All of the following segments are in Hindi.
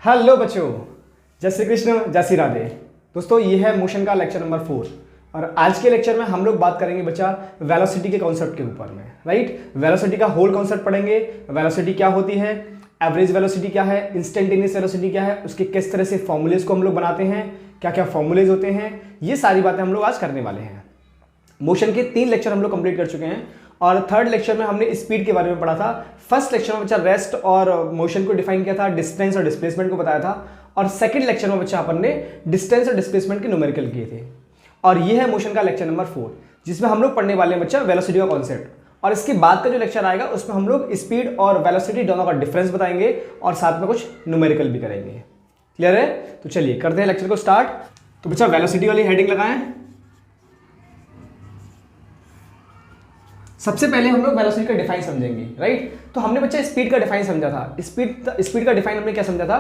हेलो बच्चों, जय श्री कृष्ण, जय श्री राधे। दोस्तों, ये है मोशन का लेक्चर नंबर 4 और आज के लेक्चर में हम लोग बात करेंगे बच्चा वेलोसिटी के कॉन्सेप्ट के ऊपर में। राइट, वेलोसिटी का होल कॉन्सेप्ट पढ़ेंगे। वेलोसिटी क्या होती है, एवरेज वेलोसिटी क्या है, इंस्टेंटेनियस वेलोसिटी क्या है, उसके किस तरह से फॉर्मूलेज को हम लोग बनाते हैं, क्या क्या फॉर्मूलेज होते हैं, ये सारी बातें हम लोग आज करने वाले हैं। मोशन के 3 लेक्चर हम लोग कंप्लीट कर चुके हैं और थर्ड लेक्चर में हमने स्पीड के बारे में पढ़ा था। फर्स्ट लेक्चर में बच्चा रेस्ट और मोशन को डिफाइन किया था, डिस्टेंस और डिस्प्लेसमेंट को बताया था, और सेकंड लेक्चर में बच्चा अपन ने डिस्टेंस और डिस्प्लेसमेंट के न्यूमेरिकल किए थे। और ये है मोशन का लेक्चर नंबर 4 जिसमें हम लोग पढ़ने वाले हैं बच्चा वेलोसिटी का कॉन्सेप्ट। और इसके बाद का जो लेक्चर आएगा उसमें हम लोग स्पीड और वेलोसिटी दोनों का डिफरेंस बताएंगे और साथ में कुछ न्यूमेरिकल भी करेंगे। क्लियर है? तो चलिए करते हैं लेक्चर को स्टार्ट। तो बच्चा वेलोसिटी वाली हेडिंग लगाएं। सबसे पहले हम लोग वेलोसिटी का डिफाइन समझेंगे। राइट, तो हमने बच्चा स्पीड का डिफाइन समझा था। स्पीड का डिफाइन हमने क्या समझा था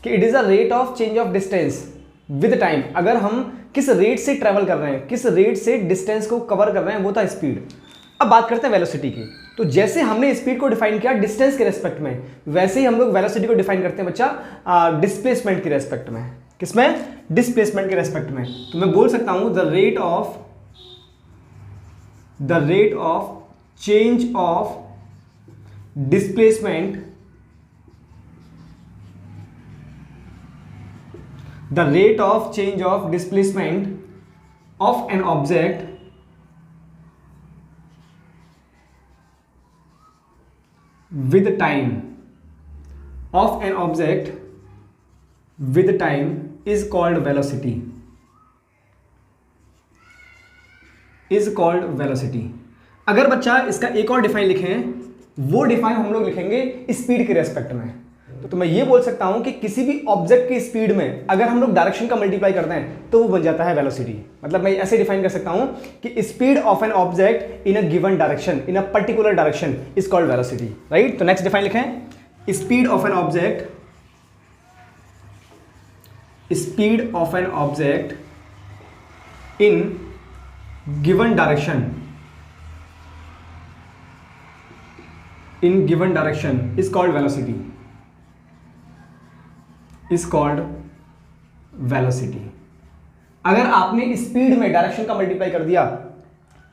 कि it is a rate of change of distance with time. अगर हम किस रेट से ट्रेवल कर रहे हैं, किस रेट से डिस्टेंस को कवर कर रहे हैं, वो था स्पीड। अब बात करते हैं वेलोसिटी की। तो जैसे हमने स्पीड को डिफाइन किया डिस्टेंस के रेस्पेक्ट में, वैसे ही हम लोग वेलोसिटी को डिफाइन करते हैं बच्चा डिस्प्लेसमेंट के रेस्पेक्ट में। किसमें? डिस्प्लेसमेंट के रेस्पेक्ट में। तो मैं बोल सकता हूं the rate of change of displacement, the rate of change of displacement of an object with time is called velocity, अगर बच्चा इसका एक और डिफाइन लिखें, वो डिफाइन हम लोग लिखेंगे स्पीड के रेस्पेक्ट में। तो मैं ये बोल सकता हूं कि किसी भी ऑब्जेक्ट की स्पीड में अगर हम लोग डायरेक्शन का मल्टीप्लाई करते हैं तो वो बन जाता है वेलोसिटी। मतलब मैं ऐसे डिफाइन कर सकता हूं कि speed of an object in a given direction, in a particular direction is called velocity. Right, तो नेक्स्ट डिफाइन लिखें, speed of an object in given direction is called velocity। अगर आपने स्पीड में डायरेक्शन का मल्टीप्लाई कर दिया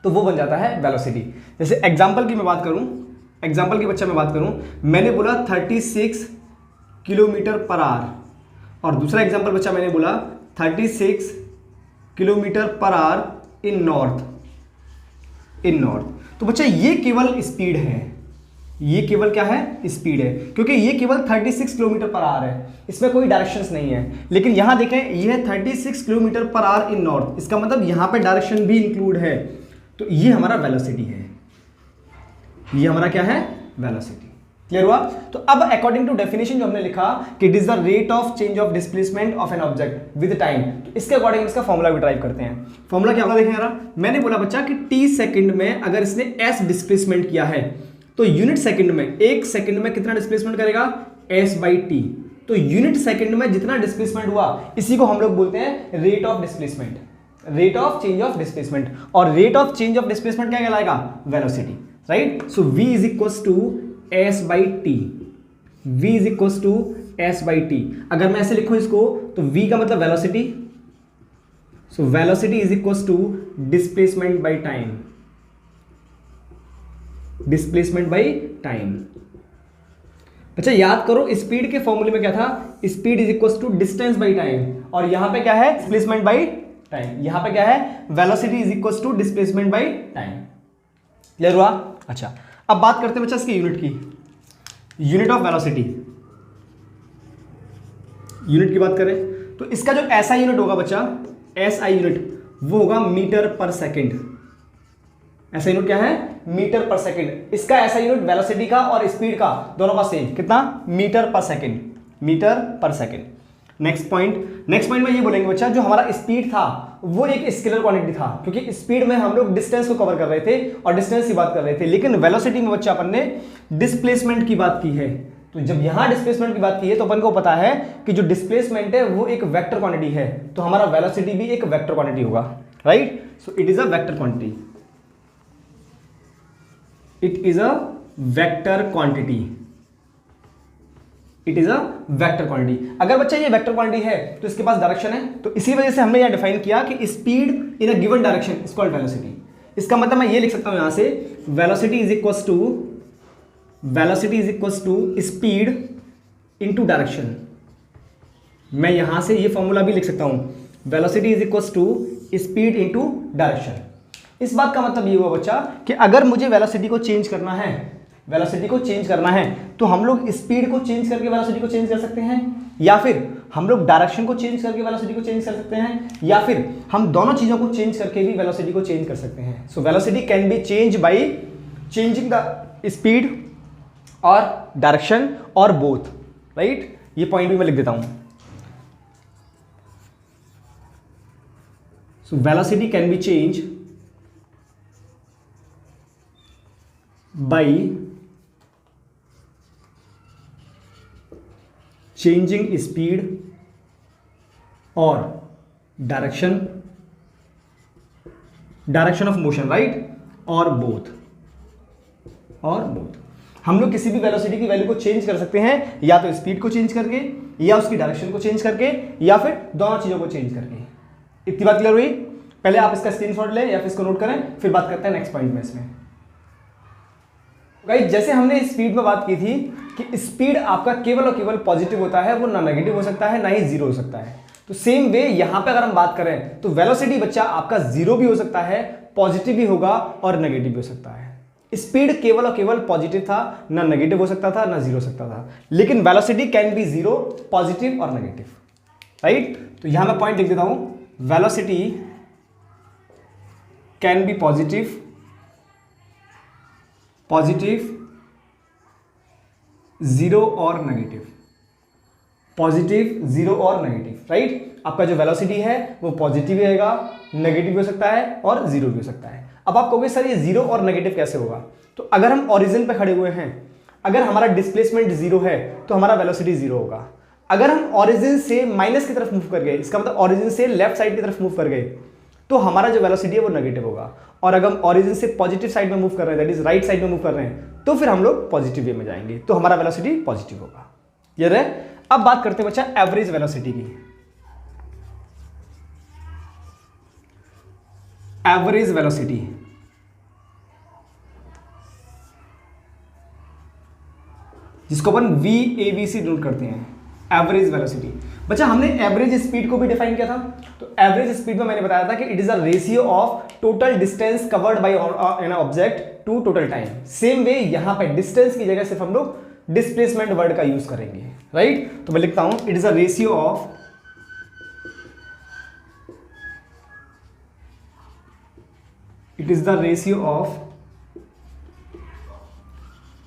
तो वो बन जाता है वेलोसिटी। जैसे एग्जांपल की बात करूं, मैंने बोला 36 किलोमीटर पर आवर और दूसरा एग्जांपल बच्चा मैंने बोला 36 किलोमीटर पर आवर इन नॉर्थ। तो बच्चा ये केवल स्पीड है, ये केवल क्या है? स्पीड है, क्योंकि ये केवल 36 किलोमीटर पर आवर है, इसमें कोई डायरेक्शंस नहीं है। लेकिन यहां देखें, ये है 36 किलोमीटर पर आवर इन नॉर्थ, इसका मतलब यहां पे डायरेक्शन भी इंक्लूड है। तो ये हमारा वेलोसिटी है, ये हमारा क्या है? वेलोसिटी। क्लियर हुआ? तो अब अकॉर्डिंग टू डेफिनेशन जो हमने लिखा कि it is the rate of change of displacement of an object with time, तो इसके अकॉर्डिंग इसका फॉर्मूला भी ड्राइव करते हैं। फॉर्मूला क्या होगा देखें जरा। मैंने बोला बच्चा कि t सेकंड में अगर इसने s डिस्प्लेसमेंट किया है तो यूनिट सेकंड में, 1 सेकंड में कितना डिस्प्लेसमेंट करेगा? s/t। तो यूनिट सेकंड में जितना डिस्प्लेसमेंट हुआ इसी को हम लोग बोलते हैं rate of displacement, rate of change of displacement. और rate of change of displacement क्या कहलाएगा? Velocity. Right, so v is equals to s/t। v is equals to s/t। अगर मैं ऐसे लिखूं इसको तो v का मतलब velocity, so velocity is equals to displacement by time, displacement by time. अच्छा याद करो, स्पीड के फॉर्मूले में क्या था? Speed is equals to distance by time, और यहां पे क्या है? Displacement by time. यहां पे क्या है? Velocity is equals to displacement by time. Clear हुआ? अच्छा, अब बात करते हैं बच्चा इसकी यूनिट की, यूनिट ऑफ वेलोसिटी। यूनिट की बात करें तो इसका जो ऐसा यूनिट होगा बच्चा, एसआई यूनिट, वो होगा मीटर पर सेकेंड। ऐसा यूनिट क्या है? मीटर पर सेकंड। इसका ऐसा यूनिट वेलोसिटी का और स्पीड का दोनों का सेम, कितना? मीटर पर सेकंड, मीटर पर सेकंड। नेक्स्ट पॉइंट में ये बोलेंगे बच्चा, जो हमारा स्पीड था वो एक स्केलर क्वांटिटी था, क्योंकि स्पीड में हम लोग डिस्टेंस को कवर कर रहे थे और डिस्टेंस की बात कर रहे थे। लेकिन वेलोसिटी में बच्चा अपन ने डिस्प्लेसमेंट की बात की है। तो जब यहां डिस्प्लेसमेंट की बात की है तो अपन को पता है कि जो डिस्प्लेसमेंट है वो एक वेक्टर क्वांटिटी है, तो हमारा वेलोसिटी भी एक वेक्टर क्वांटिटी होगा। Right, so it is a vector quantity, it is a vector quantity। It is a vector quantity. अगर बच्चा ये वेक्टर क्वांटिटी है तो इसके पास डायरेक्शन है, तो इसी वजह से हमने यहां डिफाइन किया कि speed in a given direction is called velocity. इसका मतलब मैं ये लिख सकता हूं यहां से velocity is equals to speed into direction. मैं यहां से ये फॉर्मूला भी लिख सकता हूं, velocity is equals to speed into direction. इस बात का मतलब ये हुआ बच्चा कि अगर मुझे वेलोसिटी को चेंज करना है तो हम लोग स्पीड को चेंज करके वेलोसिटी को चेंज कर सकते हैं, या फिर हम लोग डायरेक्शन को चेंज करके वेलोसिटी को चेंज कर सकते हैं, या फिर हम दोनों चीजों को चेंज करके भी वेलोसिटी को चेंज कर सकते हैं। So velocity can be change by changing the speed और डायरेक्शन और बोथ, राइट। ये पॉइंट भी मैं लिख देता हूं। So velocity can be change by changing speed or direction of motion, right, और both। हम लोग किसी भी वेलोसिटी की वैल्यू को चेंज कर सकते हैं, या तो स्पीड को चेंज करके, या उसकी डायरेक्शन को चेंज करके, या फिर दोनों चीजों को चेंज करके। इतनी बात क्लियर हुई? पहले आप इसका स्क्रीनशॉट लें या फिर इसको नोट करें, फिर बात करते हैं नेक्स्ट पॉइंट में। इसमें गाइस जैसे हमने स्पीड में बात की थी कि स्पीड आपका केवल और केवल पॉजिटिव होता है, वो ना नेगेटिव हो सकता है ना ही जीरो हो सकता है। तो सेम वे यहां पे अगर हम बात करें तो वेलोसिटी बच्चा आपका जीरो भी हो सकता है, पॉजिटिव भी होगा और नेगेटिव भी हो सकता है। स्पीड केवल और केवल पॉजिटिव था, ना नेगेटिव हो सकता था ना जीरो हो सकता था, लेकिन velocity can be zero, positive और नेगेटिव, राइट। तो यहां मैं पॉइंट लिख देता हूं, velocity can be positive, zero और नेगेटिव, पॉजिटिव, जीरो और नेगेटिव, राइट। आपका जो वेलोसिटी है वो पॉजिटिव भी रहेगा, नेगेटिव भी हो सकता है और जीरो भी हो सकता है। अब आप कहोगे सर ये जीरो और नेगेटिव कैसे होगा? तो अगर हम ओरिजिन पे खड़े हुए हैं, अगर हमारा डिस्प्लेसमेंट जीरो है तो हमारा वेलोसिटी जीरो होगा। अगर हम ओरिजिन से माइनस की तरफ मूव कर गए, इसका मतलब ओरिजिन से लेफ्ट साइड की तरफ मूव कर गए, तो हमारा जो वेलोसिटी है वो नेगेटिव होगा। और अगर हम ओरिजिन से पॉजिटिव साइड में मूव कर रहे हैं, दैट इज राइट साइड में मूव कर रहे हैं, तो फिर हम लोग पॉजिटिव वे में जाएंगे, तो हमारा वेलोसिटी पॉजिटिव होगा। क्लियर है? अब बात करते हैं बच्चा एवरेज वेलोसिटी की। एवरेज वेलोसिटी, जिसको अपन VAV से नोट करते हैं, एवरेज वेलोसिटी। बच्चा हमने एवरेज स्पीड को भी डिफाइन किया था, तो एवरेज स्पीड में मैंने बताया था कि it is a ratio of total distance covered by an object to total time. Same way यहां पे डिस्टेंस की जगह सिर्फ हम लोग डिस्प्लेसमेंट वर्ड का यूज करेंगे, राइट। तो मैं लिखता हूं it is a ratio of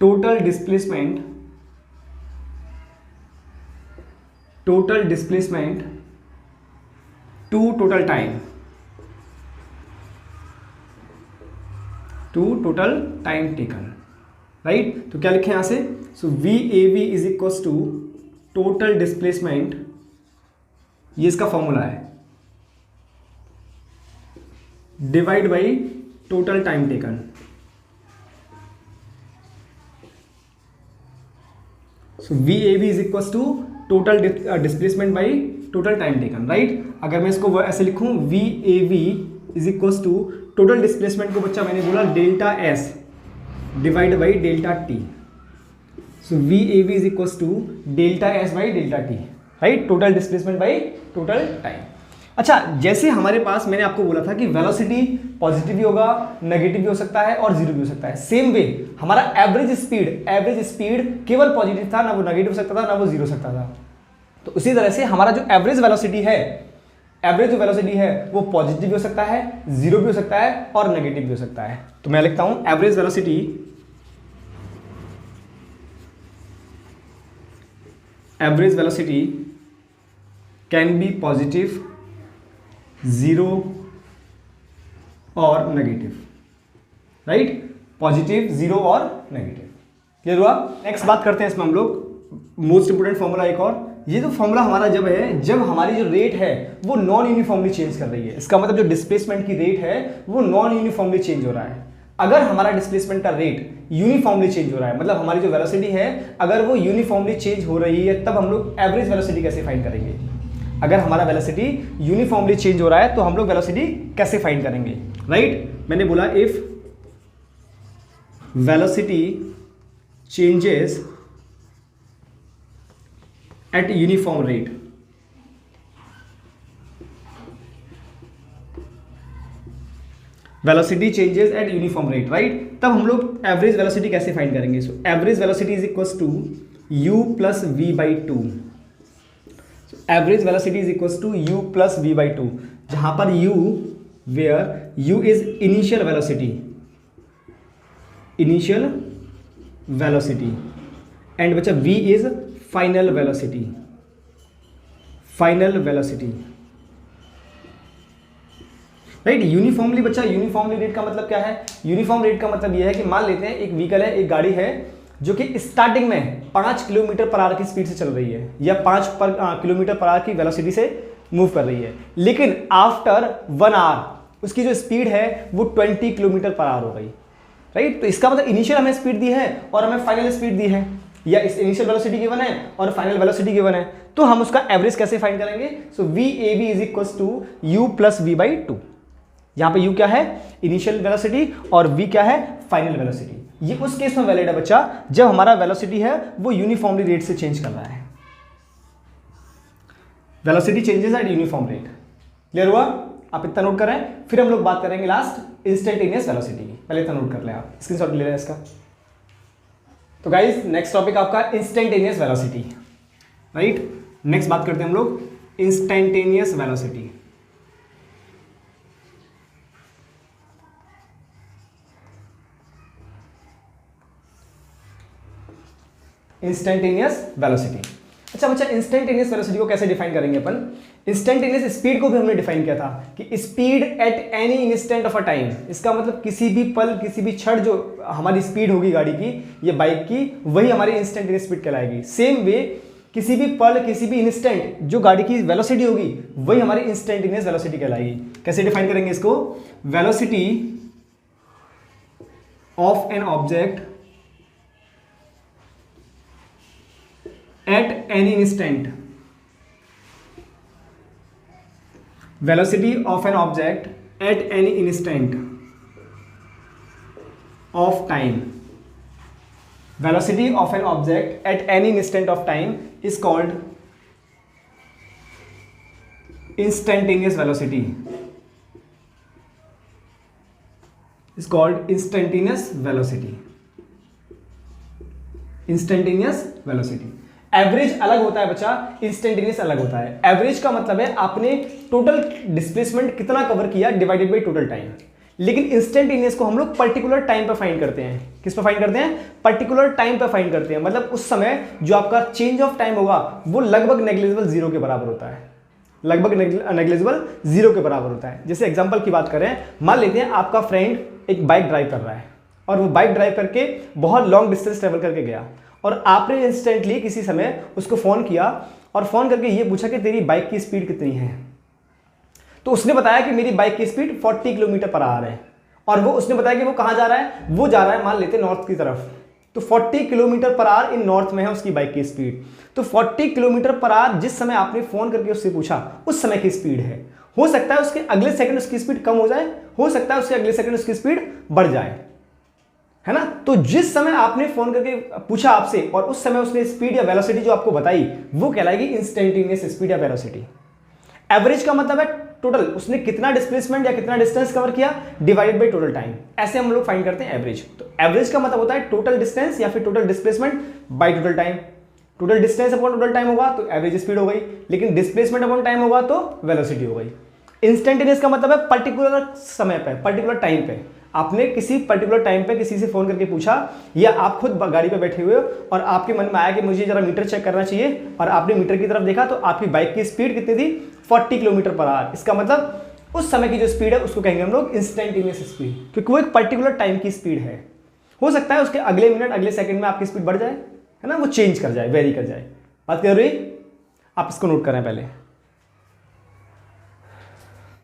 total displacement to total time taken, right. तो क्या लिखे यहां से? So VAV is equal to total displacement, ये इसका फॉर्मूला है, divide by total time taken. So VAV is equal to total displacement by total time taken, right. अगर मैं इसको ऐसे लिखूं, VAV is equal to total displacement को बच्चा मैंने बोला delta S divide by delta T। So VAV is equal to delta S by delta T, right. Total displacement by total time. अच्छा, जैसे हमारे पास मैंने आपको बोला था कि वेलोसिटी पॉजिटिव भी होगा, नेगेटिव भी हो सकता है और जीरो भी हो सकता है, सेम वे हमारा एवरेज स्पीड केवल पॉजिटिव था, ना वो नेगेटिव हो सकता था ना वो जीरो हो सकता था। तो उसी तरह से हमारा जो एवरेज वेलोसिटी है वो पॉजिटिव भी हो सकता है, जीरो भी हो सकता है और नेगेटिव भी हो सकता है। तो मैं लिखता हूं average velocity can be positive, zero और नेगेटिव, राइट। पॉजिटिव, जीरो और नेगेटिव। क्लियर हुआ? नेक्स्ट बात करते हैं इसमें हम लोग मोस्ट इंपोर्टेंट फॉर्मूला एक और। ये जो फॉर्मूला हमारा जब हमारी जो रेट है वो नॉन यूनिफॉर्मली चेंज कर रही है, इसका मतलब जो डिस्प्लेसमेंट की रेट है वो नॉन यूनिफॉर्मली चेंज हो रहा है। अगर हमारा डिस्प्लेसमेंट का रेट यूनिफॉर्मली चेंज हो रहा है, मतलब हमारी जो वेलोसिटी है अगर वो यूनिफॉर्मली चेंज हो रही है, तब हम लोग एवरेज वेलोसिटी कैसे फाइंड करेंगे? अगर हमारा वेलोसिटी यूनिफॉर्मली चेंज हो रहा है तो हम लोग वेलोसिटी कैसे फाइंड करेंगे? राइट, मैंने बोला if velocity changes at uniform rate, velocity changes at uniform rate, right, तब हम लोग एवरेज वेलोसिटी कैसे फाइंड करेंगे? So average velocity is equals to u plus V by two. Average velocity is equals to u plus V by two, जहां पर u where u is initial velocity, initial velocity, and बच्चा v is final velocity, final velocity, right. Uniformly बच्चा, यूनिफॉर्मली रेट का मतलब क्या है? यूनिफॉर्म रेट का मतलब यह है कि मान लेते हैं एक व्हीकल है, एक गाड़ी है जो कि स्टार्टिंग में 5 किलोमीटर पर आवर की स्पीड से चल रही है या 5 किलोमीटर पर आवर की वेलोसिटी से मूव कर रही है, लेकिन आफ्टर 1 आवर उसकी जो स्पीड है वो 20 किलोमीटर पर आवर हो गई, राइट। तो इसका मतलब इनिशियल हमें स्पीड दी है और हमें फाइनल स्पीड दी है, या इस इनिशियल वेलोसिटी गिवन है और फाइनल वेलोसिटी गिवन है, तो हम उसका एवरेज कैसे फाइंड करेंगे? So V A B is equals to U plus V by two. यहां पे u क्या है? इनिशियल वेलोसिटी, और v क्या है? Final velocity. ये उस केस में वैलिड है बच्चा जब हमारा वेलोसिटी है वो यूनिफॉर्मली रेट से चेंज कर रहा है। Velocity changes at uniform rate. Clear हुआ? आप इतना नोट करें, फिर हम लोग बात करेंगे लास्ट इंस्टेंटेनियस वेलोसिटी की। पहले इतना नोट कर लें, आप स्क्रीनशॉट ले लें इसका। तो गाइस नेक्स्ट टॉपिक आपका इंस्टेंटेनियस वेलोसिटी, राइट। नेक्स्ट बात करते हैं हम लोग इंस्टेंटेनियस वेलोसिटी। Instantaneous velocity. अच्छा बच्चा, इंस्टेंटेनियस वेलोसिटी को कैसे डिफाइन करेंगे अपन? इंस्टेंटेनियस स्पीड को भी हमने डिफाइन किया था कि speed at any instant of a time. इसका मतलब किसी भी पल, किसी भी क्षण जो हमारी स्पीड होगी गाड़ी की या बाइक की, वही हमारी इंस्टेंटेनियस स्पीड कहलाएगी। सेम वे किसी भी पल, किसी भी इंस्टेंट जो गाड़ी की वेलोसिटी होगी वही हमारी इंस्टेंटेनियस वेलोसिटी कहलाएगी। कैसे डिफाइन करेंगे इसको? Velocity of an object at any instant, velocity of an object at any instant of time, velocity of an object at any instant of time is called instantaneous velocity, is called instantaneous velocity, instantaneous velocity। Average अलग होता है बच्चा, इंस्टेंटेनियस अलग होता है। एवरेज का मतलब है आपने टोटल डिस्प्लेसमेंट कितना कवर किया डिवाइडेड बाई टोटल टाइम, लेकिन इंस्टेंटेनियस को हम लोग पर्टिकुलर टाइम पर फाइंड करते हैं। किस पर फाइंड करते हैं? पर्टिकुलर टाइम पर फाइंड करते हैं। मतलब उस समय जो आपका चेंज ऑफ टाइम होगा वो लगभग नेग्लिजिबल जीरो के बराबर होता है, लगभग नेग्लिजिबल जीरो के बराबर होता है। जैसे एग्जाम्पल की बात करें, मान लेते हैं आपका फ्रेंड एक बाइक ड्राइव कर रहा है और वो बाइक ड्राइव करके बहुत लॉन्ग डिस्टेंस ट्रेवल करके गया, और आपने इंस्टेंटली किसी समय उसको फ़ोन किया और फ़ोन करके ये पूछा कि तेरी बाइक की स्पीड कितनी है। तो उसने बताया कि मेरी बाइक की स्पीड 40 किलोमीटर पर आवर है, और वो उसने बताया कि वो कहाँ जा रहा है? वो जा रहा है मान लेते नॉर्थ की तरफ। तो 40 किलोमीटर पर आवर इन नॉर्थ में है उसकी बाइक की स्पीड। तो 40 किलोमीटर पर आवर जिस समय आपने फ़ोन करके उससे पूछा उस समय की स्पीड है। हो सकता है उसके अगले सेकंड उसकी स्पीड कम हो जाए, हो सकता है उसके अगले सेकंड उसकी स्पीड बढ़ जाए, है ना। तो जिस समय आपने फोन करके पूछा आपसे और उस समय उसने स्पीड या वेलोसिटी जो आपको बताई वो कहलाएगी इंस्टेंटेनियस स्पीड या वेलोसिटी। एवरेज का मतलब है टोटल उसने कितना डिस्प्लेसमेंट या कितना डिस्टेंस कवर किया डिवाइडेड बाय टोटल टाइम। ऐसे हम लोग फाइंड करते हैं एवरेज। तो एवरेज का मतलब होता है टोटल डिस्टेंस या फिर total displacement by total time. Total distance upon total time होगा तो एवरेज स्पीड हो गई, लेकिन डिस्प्लेसमेंट अपॉन टाइम होगा तो वेलोसिटी हो गई। इंस्टेंटेनियस का मतलब है पर्टिकुलर समय पे, पर्टिकुलर टाइम पे आपने किसी पर्टिकुलर टाइम पे किसी से फोन करके पूछा, या आप खुद गाड़ी पे बैठे हुए हो और आपके मन में आया कि मुझे जरा मीटर चेक करना चाहिए, और आपने मीटर की तरफ देखा तो आपकी बाइक की स्पीड कितनी थी? 40 किलोमीटर पर आवर। इसका मतलब उस समय की जो स्पीड है उसको कहेंगे हम लोग इंस्टेंटेनियस स्पीड, क्योंकि वो एक पर्टिकुलर टाइम की स्पीड है। हो सकता है उसके अगले मिनट अगले सेकंड में आपकी स्पीड बढ़ जाए, है ना, वो चेंज कर जाए, वेरी कर जाए। बात कर रही, आप इसको नोट करें पहले।